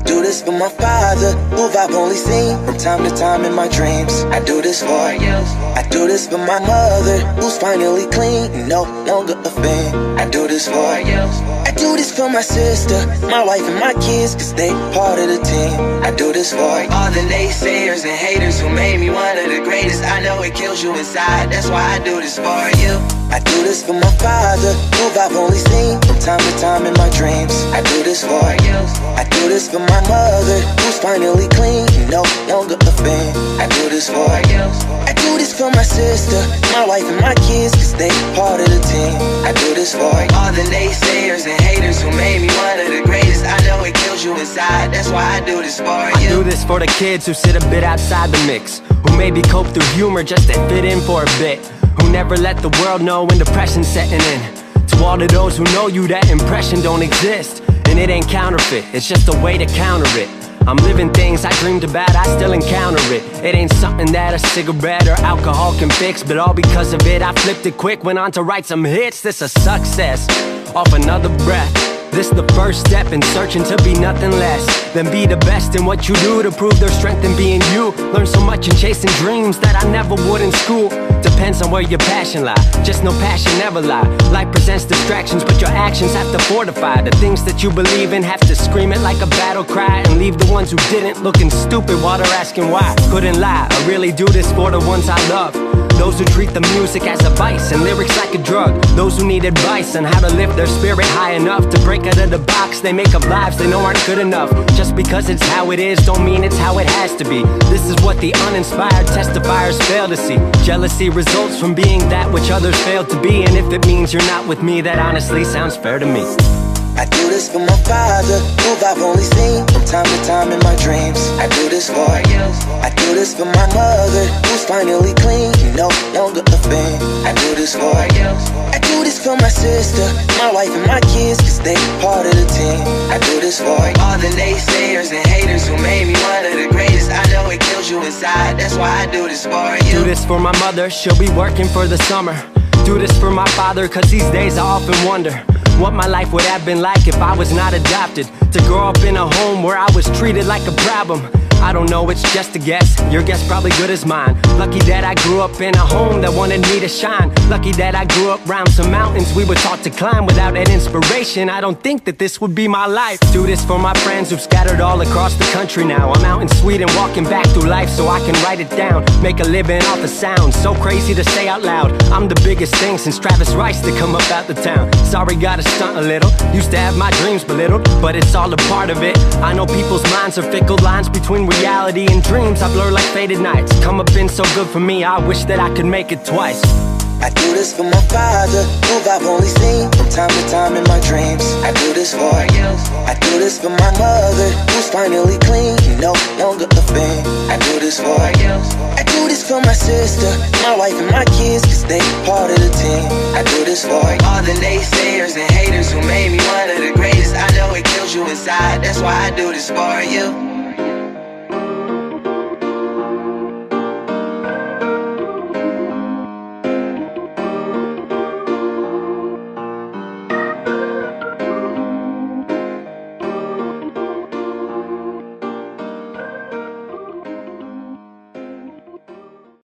do this for my father, who I've only seen from time to time in my dreams. I do this for you. I do this for my mother, who's finally clean and no longer a fan. I do this for you. I do this for my sister, my wife and my kids, cause they part of the team. I do this for all the naysayers and haters who made me one of the greatest. I know it kills you inside, that's why I do this for you. I do this for my father, who I've only seen from time to time in my dreams. I do this for you. I do this for my mother, who's finally clean and no longer a fan. I do this for you. I do this for my sister, my wife and my kids, cause they part of the team. I do this for all the naysayers and haters who made me one of the greatest. I know it kills you inside, that's why I do this for you. I do this for the kids who sit a bit outside the mix, who maybe cope through humor just to fit in for a bit, who never let the world know when depression's setting in. To all of those who know you, that impression don't exist, and it ain't counterfeit, it's just a way to counter it. I'm living things I dreamed about, I still encounter it. It ain't something that a cigarette or alcohol can fix, but all because of it I flipped it quick, went on to write some hits. This a success, off another breath. This the first step in searching to be nothing less than be the best in what you do, to prove their strength in being you. Learn so much in chasing dreams that I never would in school. Depends on where your passion lie, just no passion ever lie. Life presents distractions, but your actions have to fortify the things that you believe in. Have to scream it like a battle cry, and leave the ones who didn't looking stupid while they're asking why. Couldn't lie, I really do this for the ones I love, those who treat the music as a vice and lyrics like a drug, those who need advice on how to lift their spirit high enough to break out of the box they make up lives they know aren't good enough. Just because it's how it is don't mean it's how it has to be. This is what the uninspired testifiers fail to see. Jealousy results from being that which others fail to be, and if it means you're not with me, that honestly sounds fair to me. I do this for my father, who I've only seen from time to time in my dreams. I do this for you. I do this for my mother, who's finally clean and no longer a fan. I do this for you. I do this for my sister, my wife and my kids, cause they part of the team. I do this for all the naysayers and haters who made me one of the greatest. I know it kills you inside, that's why I do this for you. Do this for my mother, she'll be working for the summer. Do this for my father, cause these days I often wonder what my life would have been like if I was not adopted, to grow up in a home where I was treated like a problem. I don't know, it's just a guess, your guess probably good as mine. Lucky that I grew up in a home that wanted me to shine. Lucky that I grew up around some mountains we were taught to climb. Without that inspiration, I don't think that this would be my life. Do this for my friends who've scattered all across the country now. I'm out in Sweden walking back through life so I can write it down, make a living off the sound, so crazy to say out loud. I'm the biggest thing since Travis Rice to come up out the town. Sorry, gotta stunt a little, used to have my dreams belittled, but it's all a part of it. I know people's minds are fickle, lines between reality and dreams I blur like faded nights. Come up been so good for me, I wish that I could make it twice. I do this for my father, who I've only seen from time to time in my dreams. I do this for you. I do this for my mother, who's finally clean and no longer a fan. I do this for you. I do this for my sister, my wife and my kids, cause they part of the team. I do this for all the naysayers and haters who made me one of the greatest. I know it kills you inside, that's why I do this for you.